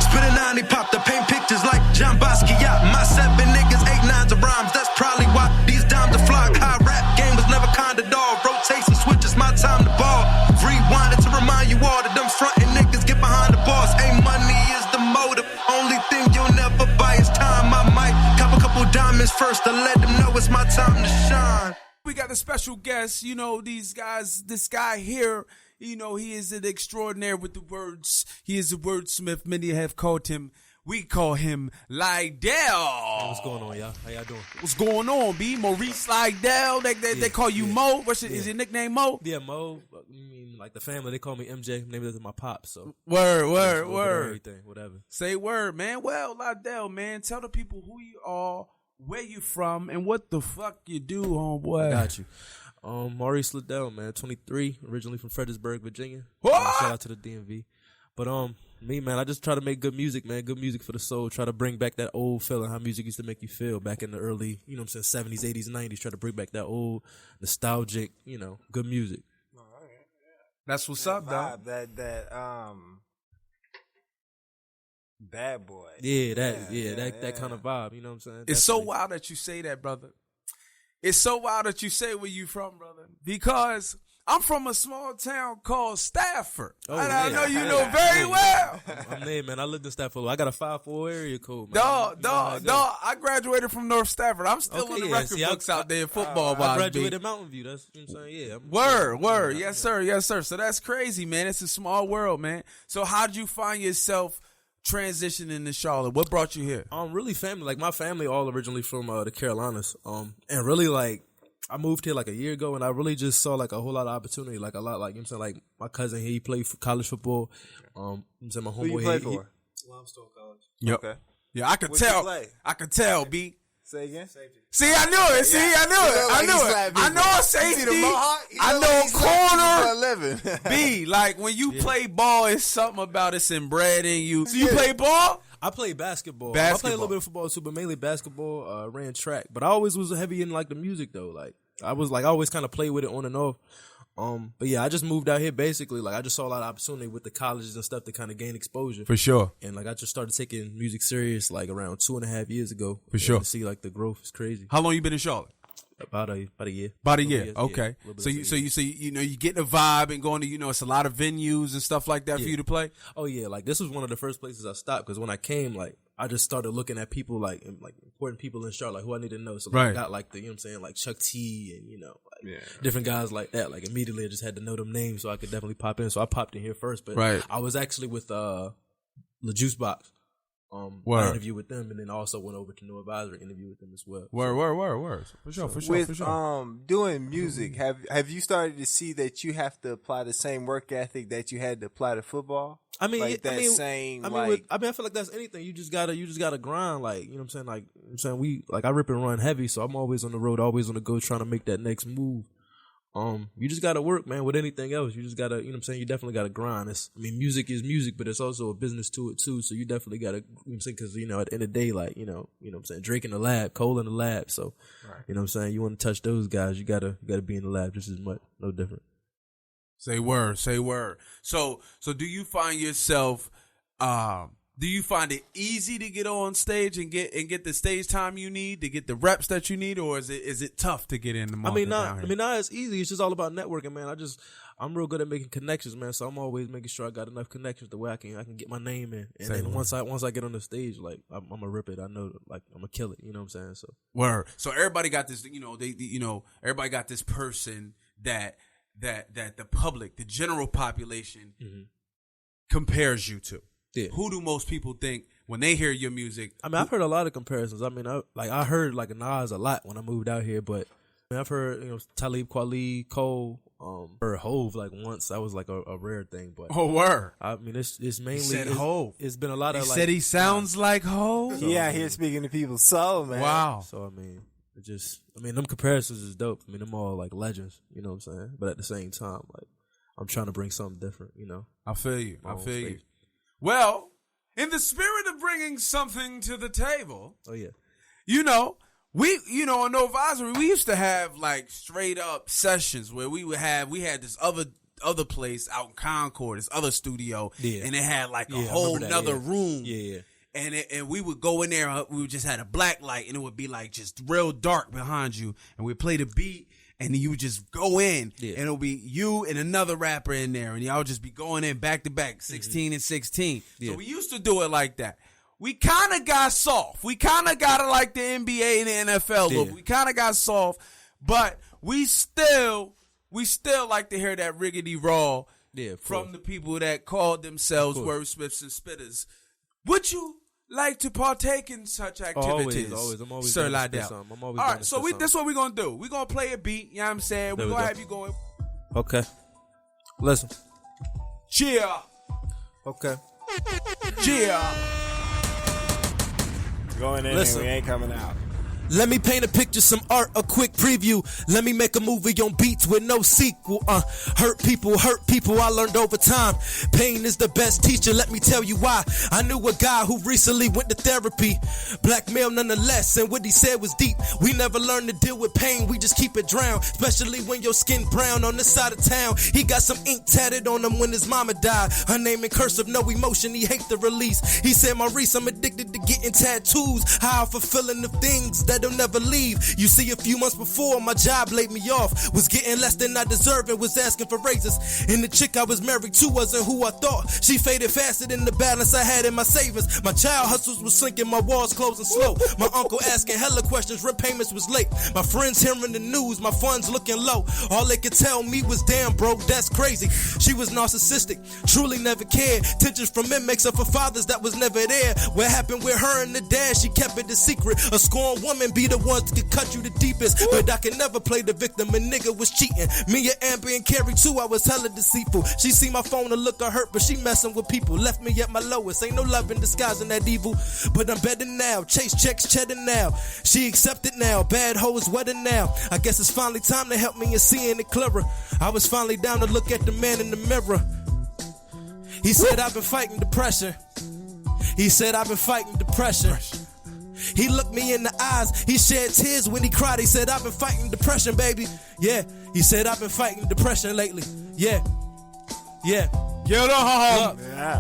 Spit a 90 pop to paint pictures like John Basquiat. My 7 niggas, 8 nines of rhymes. That's probably why these dimes are flock. High rap game was never kind at all. Rotates and switches, my time to ball. Rewind it to remind you all that them frontin' niggas get behind the boss. Ain't money is the motive. Only thing you'll never buy is time. I might cop a couple diamonds first to let them know it's my time to shine. We got a special guest, you know, these guys, this guy here, you know, he is an extraordinaire with the words. He is a wordsmith. Many have called him, we call him Lydell. Hey, what's going on, y'all? How y'all doing? What's going on, B? Maurice Lydell. They call you Mo. Is your nickname Mo? Yeah, Mo. I mean, like the family, they call me MJ. Named after my pop. So word. Everything, whatever. Say word, man. Well, Lydell, man, tell the people who you are, where you from, and what the fuck you do, homeboy. I got you. Maurice Lydell, man, 23, originally from Fredericksburg, Virginia. What? Shout out to the DMV. But me, man, I just try to make good music, man. Good music for the soul. Try to bring back that old feeling, how music used to make you feel back in the early, you know what I'm saying, 70s, 80s, 90s. Try to bring back that old, nostalgic, you know, good music. That's what's up, dog. Bad boy. That kind of vibe, you know what I'm saying? It's so wild that you say that, brother. It's so wild that you say where you from, brother. Because I'm from a small town called Stafford. Oh, and yeah. I know you know very well. I'm there, man. I lived in Stafford. I got a 5'4" area code, man. Dog. I graduated from North Stafford. I'm still in the record books out there in football. I graduated Mountain View. That's what I'm saying. Yeah. Word. Yes, sir. So that's crazy, man. It's a small world, man. So how'd you find yourself transitioning to Charlotte? What brought you here? Really family. Like my family all originally from the Carolinas. And really like I moved here like a year ago and I really just saw like a whole lot of opportunity. Like a lot, like you know what I'm saying, like my cousin here, he played for college football. I'm saying my homeboy. Who you play for? Limestone College. Yep. Okay. Yeah, I could tell, B. Say again? Safety. See, I knew it. I know safety. I know corner. B, like when you play ball, it's something about it's inbred in you. So you play ball? I played basketball. I played a little bit of football too, but mainly basketball. Ran track, but I always was heavy in like the music though. Like I always kind of played with it on and off. But yeah, I just moved out here basically. Like I just saw a lot of opportunity with the colleges and stuff to kind of gain exposure. For sure. And like I just started taking music serious like around 2.5 years ago. For sure. To see like the growth is crazy. How long you been in Charlotte? About a year. About a year. Okay. Yeah, so you know you get the vibe and going to it's a lot of venues and stuff like that for you to play. Oh yeah, like this was one of the first places I stopped because when I came, like I just started looking at people like important people in Charlotte, like who I need to know. So like, I got like the you know what I'm saying, like Chuck T and different guys like that. Like immediately I just had to know them names so I could definitely pop in. So I popped in here first, but I was actually with La Juice Box. I interviewed with them, and then also went over to New Advisor, interview with them as well. Word. For sure. With doing music, have you started to see that you have to apply the same work ethic that you had to apply to football? I mean, I feel like that's anything. You just gotta grind. Like you know what I'm saying. Like I'm saying I rip and run heavy, so I'm always on the road, always on the go, trying to make that next move. You just gotta work, man. With anything else, you just gotta, you know what I'm saying. You definitely gotta grind. Music is music, but it's also a business to it too. So you definitely gotta, you know what I'm saying, because at the end of the day, like you know what I'm saying, Drake in the lab, Cole in the lab. So you know what I'm saying. You want to touch those guys, you gotta be in the lab just as much, no different. Say word. So do you find yourself? Do you find it easy to get on stage and get the stage time you need to get the reps that you need, or is it tough to get in the market? Not as easy. It's just all about networking, man. I'm real good at making connections, man. So I'm always making sure I got enough connections the way I can get my name in. And then once I get on the stage, like I'm gonna rip it. I know, like I'm gonna kill it. You know what I'm saying? So word. So everybody got this. Everybody got this person that the public, the general population, compares you to. Yeah. Who do most people think when they hear your music? I've heard a lot of comparisons. I heard like Nas a lot when I moved out here, but I've heard Talib Kweli, Cole, heard Hove like once. That was like a rare thing. But word. It's mainly said Hove. It's been a lot of he said he sounds like Hove. So, yeah, here speaking to people's soul, man. Wow. So them comparisons is dope. Them all like legends. You know what I'm saying? But at the same time, like I'm trying to bring something different. You know. I feel you. Well, in the spirit of bringing something to the table, We, on No Advisory, we used to have like straight up sessions where we had this other place out in Concord, this other studio, and it had like a whole nother room. Yeah. And we would go in there, we would just had a black light, and it would be like just real dark behind you, and we'd play the beat, and then you would just go in, and it'll be you and another rapper in there, and y'all just be going in back to back, 16 and 16. So we used to do it like that. We kind of got soft. We kind of got it like the NBA and the NFL look. We kind of got soft, but we still like to hear that riggedy raw from the people that called themselves wordsmiths and spitters. Would you like to partake in such activities? Always. I'm always Sir going to Lydell. spit something. I'm always All going right, to so spit this is what we're going to do. We're going to play a beat, you know what I'm saying? We're going to have you going. Okay. Listen. Cheer. Okay. Cheer. Going in and we ain't coming out. Let me paint a picture, some art, a quick preview. Let me make a movie on beats with no sequel. Hurt people, I learned over time. Pain is the best teacher, let me tell you why. I knew a guy who recently went to therapy. Black male nonetheless, and what he said was deep. We never learn to deal with pain, we just keep it drowned. Especially when your skin brown on this side of town. He got some ink tatted on him when his mama died. Her name in cursive, no emotion, he hate the release. He said, Maurice, I'm addicted to getting tattoos. How fulfilling the things that'll never leave. You see, a few months before, my job laid me off. Was getting less than I deserved and was asking for raises. And the chick I was married to wasn't who I thought. She faded faster than the balance I had in my savings. My child hustles was sinking, my walls closing slow. My uncle asking hella questions, rent payments was late. My friends hearing the news, my funds looking low. All they could tell me was, damn bro, that's crazy. She was narcissistic, truly never cared. Tensions from men makes up for fathers that was never there. What happened with her and the dad, she kept it a secret. A scorned woman be the ones that could cut you the deepest. But I can never play the victim, a nigga was cheating. Me and Amber and Carrie too, I was hella deceitful. She see my phone and look at hurt, but she messing with people. Left me at my lowest, ain't no love in disguising that evil. But I'm better now, chase checks cheddar now. She accepted now, bad hoes wetter now. I guess it's finally time to help me in seeing it clearer. I was finally down to look at the man in the mirror. He said I've been fighting depression. He said I've been fighting depression. He looked me in the eyes, he shed tears when he cried. He said, I've been fighting depression, baby. Yeah, he said, I've been fighting depression lately. Yeah. Get up.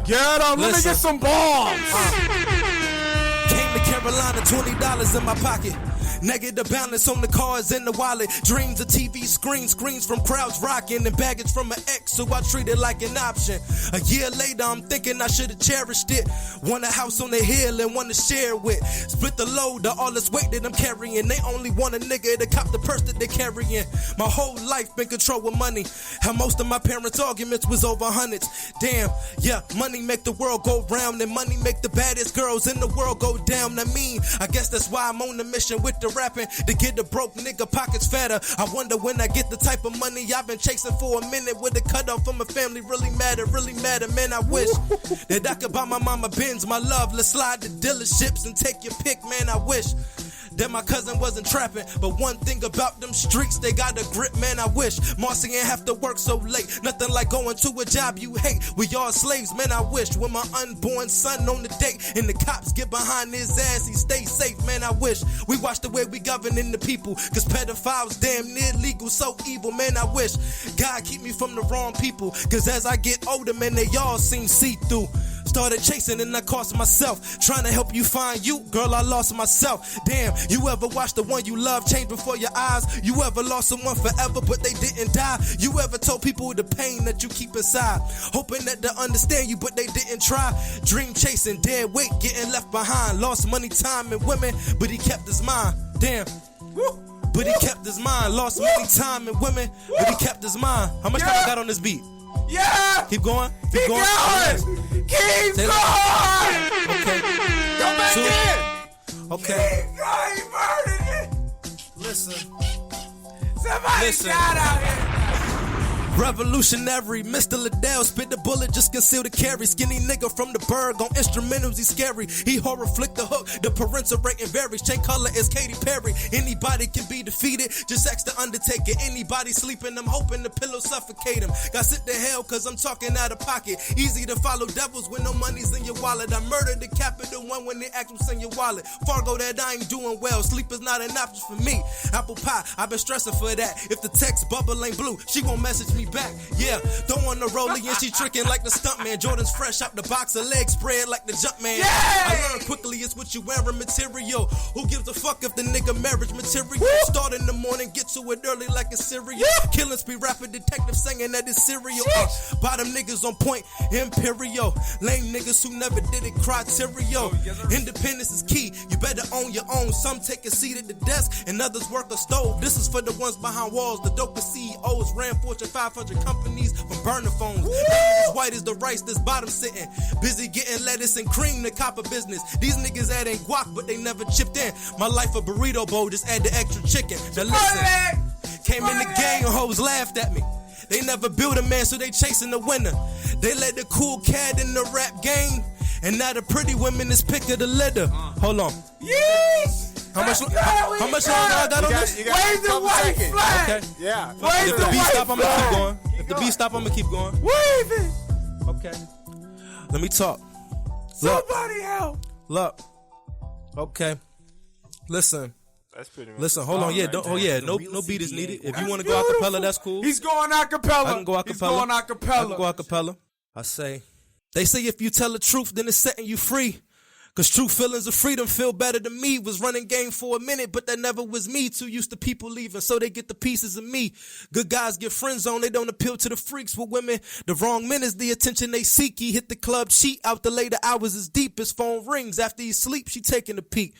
Get up. Let me get some bombs. Came to Carolina, $20 in my pocket. Negative balance on the cars in the wallet. Dreams of TV screens from crowds rocking, and baggage from an ex who I treated like an option. A year later, I'm thinking I should have cherished it. Want a house on the hill and want to share with. Split the load of all this weight that I'm carrying. They only want a nigga to cop the purse that they're carrying. My whole life been controlled with money. How most of my parents' arguments was over hundreds. Damn, yeah, money make the world go round, and money make the baddest girls in the world go down. I guess that's why I'm on the mission with the rapping, to get the broke nigga pockets fatter. I wonder when I get the type of money I've been chasing for a minute. Would the cut off from a family really matter, man? I wish that I could buy my mama Benz, my love. Let's slide to dealerships and take your pick, man. I wish that my cousin wasn't trapping, but one thing about them streets, they got a grip, man. I wish Marcy ain't have to work so late. Nothing like going to a job you hate. We all slaves, man. I wish when my unborn son on the date and the cops get behind his ass, he stay safe, man. I wish we watch the way we governing the people, cause pedophiles damn near legal, so evil, man. I wish God keep me from the wrong people, cause as I get older, man, they all seem see-through. Started chasing and I cost myself. Trying to help you find you, girl, I lost myself. Damn, you ever watched the one you love change before your eyes? You ever lost someone forever but they didn't die? You ever told people the pain that you keep inside, hoping that they understand you but they didn't try? Dream chasing, dead weight, getting left behind. Lost money, time, and women, but he kept his mind. Damn. But he kept his mind. Lost money, time, and women, but he kept his mind. How much time I got on this beat? Yeah! Keep going. Keep going! Keep going! Okay. Go back in! Okay. Keep going, he murdered it! Listen. Somebody got out here! Revolutionary, Mr. Lydell spit the bullet, just conceal the carry. Skinny nigga from the Berg on instrumentals, he's scary. He horror flick the hook, the parental rating varies. Chain color is Katy Perry. Anybody can be defeated, just ask the Undertaker. Anybody sleeping, I'm hoping the pillow suffocate him. Got sent to hell cause I'm talking out of pocket. Easy to follow devils when no money's in your wallet. I murdered the capital one when they asked what's in your wallet. Fargo that I ain't doing well, sleep is not an option for me. Apple pie, I've been stressing for that. If the text bubble ain't blue, she won't message me back. Yeah, don't want to roll and she tricking like the stuntman. Jordan's fresh out the box, her legs spread like the jump man. Yeah! I learned quickly it's what you wearing material. Who gives a fuck if the nigga marriage material? Start in the morning, get to it early like a cereal. Killing spree, rapper detective singing that it's serial. Bottom niggas on point, imperial. Lame niggas who never did it, criteria. Independence is key, you better own your own. Some take a seat at the desk and others work a stove. This is for the ones behind walls, the dopest CEOs. Ran Fortune 500 companies from burner phones. As white as the rice, this bottom sitting. Busy getting lettuce and cream to copper business. These niggas adding guac, but they never chipped in. My life a burrito bowl, just add the extra chicken. Now listen, came in the gang and hoes laughed at me. They never built a man, so they chasing the winner. They let the cool cat in the rap game, and now the pretty women is pick of the litter. Hold on. Yes! How much longer I got on this? Wave the white flag. Okay. Yeah. If the beat stop, I'm gonna keep going. If the beat stop, I'm gonna keep going. Wave it. Okay. Let me talk. Somebody help. Look. Okay. Listen. That's pretty much. Listen, hold on. Yeah, don't. Oh yeah, no beat is needed. If you want to go acapella, that's cool. He's going acapella. I can go acapella. He's going acapella. I can go acapella. I say, they say if you tell the truth, then it's setting you free. Cause true feelings of freedom feel better than me. Was running game for a minute, but that never was me. Too used to people leaving, so they get the pieces of me. Good guys get friends on, they don't appeal to the freaks. With women, the wrong men is the attention they seek. He hit the club, cheat out the later hours is deep. His phone rings after he sleeps, she taking a peek.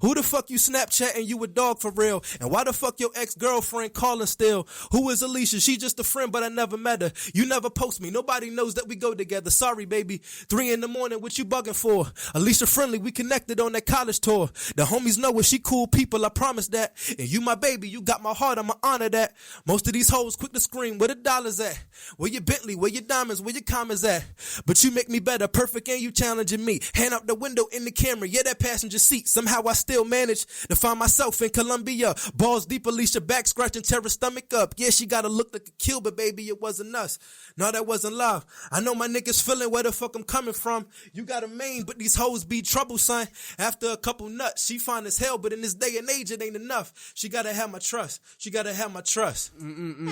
Who the fuck you Snapchatting, you a dog for real? And why the fuck your ex-girlfriend calling still? Who is Alicia? She just a friend, but I never met her. You never post me. Nobody knows that we go together. Sorry, baby. 3 a.m, what you bugging for? Alicia friendly, we connected on that college tour. The homies know it, she cool people, I promise that. And you my baby, you got my heart, I'ma honor that. Most of these hoes quick to scream, where the dollars at? Where your Bentley, where your diamonds, where your commas at? But you make me better, perfect, and you challenging me. Hand out the window in the camera, yeah, that passenger seat. Somehow I still manage to find myself in Colombia. Balls deep, Alicia back scratching, tear her stomach up. Yeah, she gotta look like a kill, but baby, it wasn't us. No, that wasn't love. I know my niggas feeling where the fuck I'm coming from. You got a main, but these hoes be trouble, son. After a couple nuts, she fine as hell, but in this day and age, it ain't enough. She gotta have my trust. She gotta have my trust. Get him.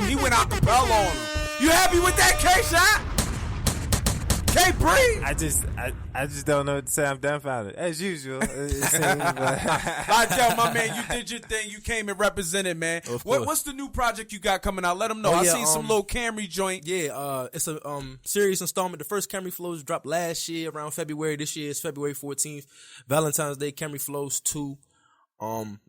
He went out the bell on him. You happy with that, K-Shot? Can't breathe. I just don't know what to say. I'm dumbfounded as usual. Lydell, my man, you did your thing. You came and represented, man. What's the new project you got coming out? Let them know. I seen some little Camry joint. Yeah, it's a series installment. The first Camry Flows dropped last year around February. This year is February 14th. Valentine's Day, Camry Flows 2.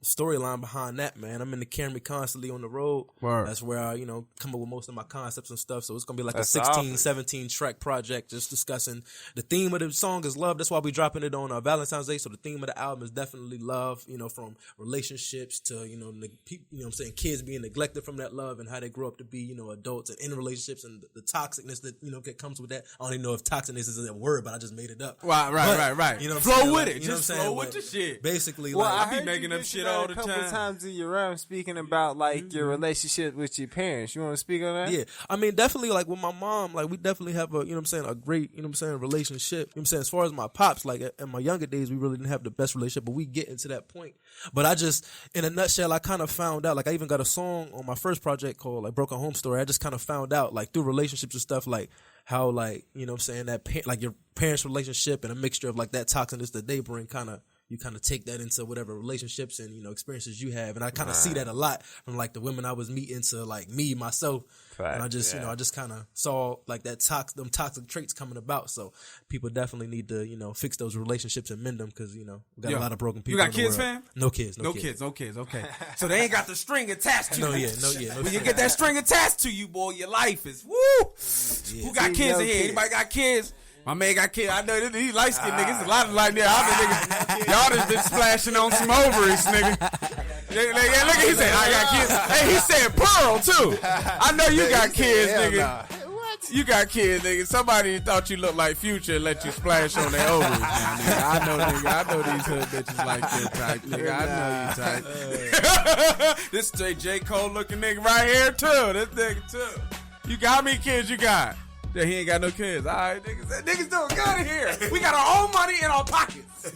Storyline behind that, man. I'm in the Camry constantly on the road. Word. That's where I, come up with most of my concepts and stuff. So it's going to be like a 16, 17 track project just discussing the theme of the song is love. That's why we dropping it on Valentine's Day. So the theme of the album is definitely love, from relationships to, kids being neglected from that love and how they grow up to be, adults and in relationships and the toxicness that, that comes with that. I don't even know if toxicness is a word, but I just made it up. Right. Flow with it. Just flow with the shit. Basically, I be making up shit all the time. A couple times in your realm speaking about your relationship with your parents. You want to speak on that? Yeah, I mean definitely with my mom, we definitely have a a great relationship. As far as my pops, in my younger days we really didn't have the best relationship, but we get into that point. But I just, in a nutshell, I kind of found out, I even got a song on my first project called Broken Home Story. I just kind of found out through relationships and stuff how that your parents' relationship and a mixture of that toxicness that they bring you kind of take that into whatever relationships and experiences you have, and I kind of see that a lot from the women I was meeting to me myself. Fact, and I just I just kind of saw them toxic traits coming about. So people definitely need to fix those relationships and mend them because we got a lot of broken people. You got in the kids, world. fam? No kids. Okay. So they ain't got the string attached to you. No, when you get that string attached to you, boy, your life is woo. Yeah. Who got kids in here? Anybody got kids? My man got kids. I know these light skinned niggas. A lot of light there. Y'all just been splashing on some ovaries, nigga. Look, he said, I got kids. Hey, he said Pearl, too. I know you got kids, nigga. You got kids, nigga. Somebody thought you looked like Future and let you splash on their ovaries. Now, nigga. I know these hood bitches like your type, nigga. I know you type. This J. Cole looking nigga right here, too. This nigga, too. You got how many kids you got? Yeah, he ain't got no kids. All right, niggas. Niggas doing good in here. We got our own money in our pockets.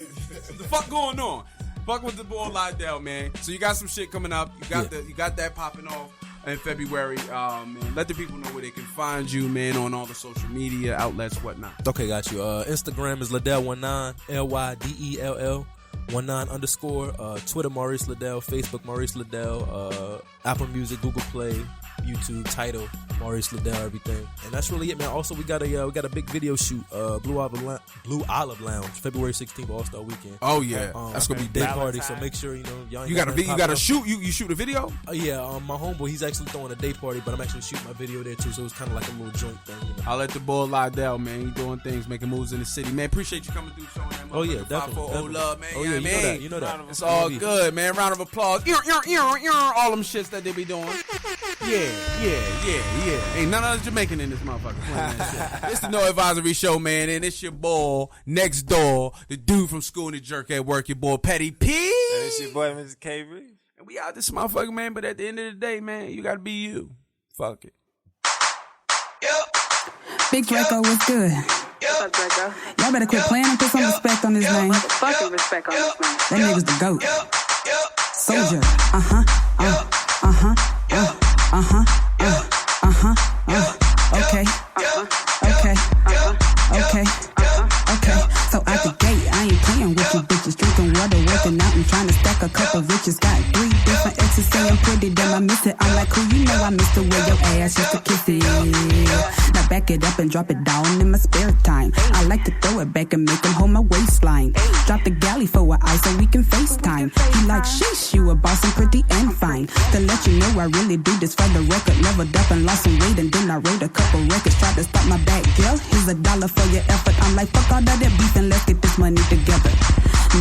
What the fuck going on? Fuck with the boy Lydell, man. So you got some shit coming up. You got that popping off in February. Man, let the people know where they can find you, man, on all the social media outlets, whatnot. Okay, got you. Instagram is Lydell19, Lydell 19_. Twitter Maurice Lydell, Facebook Maurice Lydell, Apple Music, Google Play, YouTube, Tidal, Maurice Lydell, everything. And that's really it, man. Also, we got a big video shoot, Blue Olive Lounge, February 16th, All-Star Weekend. Oh yeah, that's gonna be day dope. party. So make sure y'all. You got to shoot. You shoot a video. Yeah, my homeboy, he's actually throwing a day party, but I'm actually shooting my video there too. So it's kind of like a little joint thing. You know? I'll let the boy Lydell, man. You doing things, making moves in the city, man. Appreciate you coming through, showing that. Oh yeah, definitely. Love, man. Oh yeah, you know that. It's all good, man. Round of applause. All them shits that they be doing. Yeah. Ain't none of us Jamaican in this motherfucker playing that shit. It's the No Advisory Show, man, and it's your boy next door, the dude from School and the Jerk at Work, your boy Petty P. And it's your boy Mr. KB. And we out this motherfucker, man, but at the end of the day, man, you gotta be you. Fuck it. Big Draco, what's good? What's up, Draco? Y'all better quit playing and put some respect on his name. Motherfucking respect on this man. That nigga's the GOAT. Soldier. Okay. So out the gate, I ain't playing with you bitches. Drinking water, working out and trying to stack a couple riches. Got 3 different exes saying pretty, damn I miss it. I'm like, cool, you know I miss the way your ass used to kiss it. Now back it up and drop it down in my spare time. I like to throw it back and make him hold my waistline. Drop the galley for a eye so we can FaceTime. He like, sheesh, you a boss and pretty and fine. To let you know I really do this for the record. Leveled up and lost some weight and then I wrote a couple records. Tried to stop my back, girl. Here's $1 for your effort. I'm like, fuck all that beef and let's get this money together.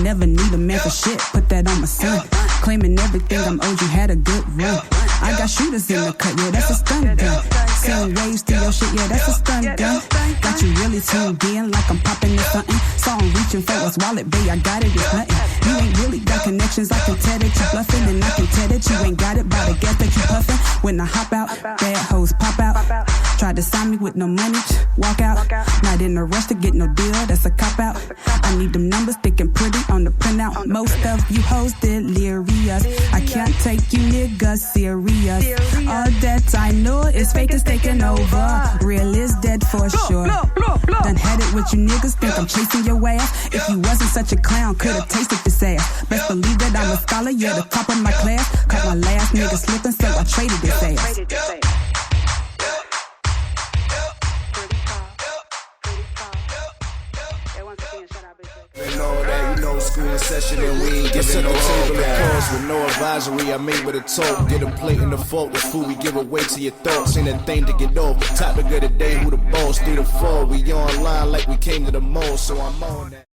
Never need a man for shit, put that on my son. Claiming everything I'm owed, you had a good run. I got shooters in the cut, yeah, that's a stun gun. Send waves to your shit, yeah, that's a stun gun. Got you really tuned in like I'm popping in something. Saw him reaching for his wallet, babe, I got it, it's nothing. You ain't really got connections, I can tell that you bluffing. And I can tell that you ain't got it by the gas that you puffing. When I hop out, bad hoes pop out. Tried to sign me with no money, walk out. Not in a rush to get no deal, that's a cop out. I need them numbers sticking pretty on the printout. Most of you hoes delirious. I can't take you niggas serious. All that I know is fake is taking over. Real is dead for sure. Done had it with you niggas, think I'm chasing your ass. If you wasn't such a clown, could've tasted this ass. Best believe that I'm a scholar, yeah, the top of my class. Caught my last nigga slipping, so I traded this ass. School in session and we ain't giving no table of course with no advisory. I'm able to talk, get a plate in the fork. The food we give away to your thoughts ain't a thing to get off. Topic of the day, who the boss? 3 to 4. We online like we came to the mall, so I'm on that.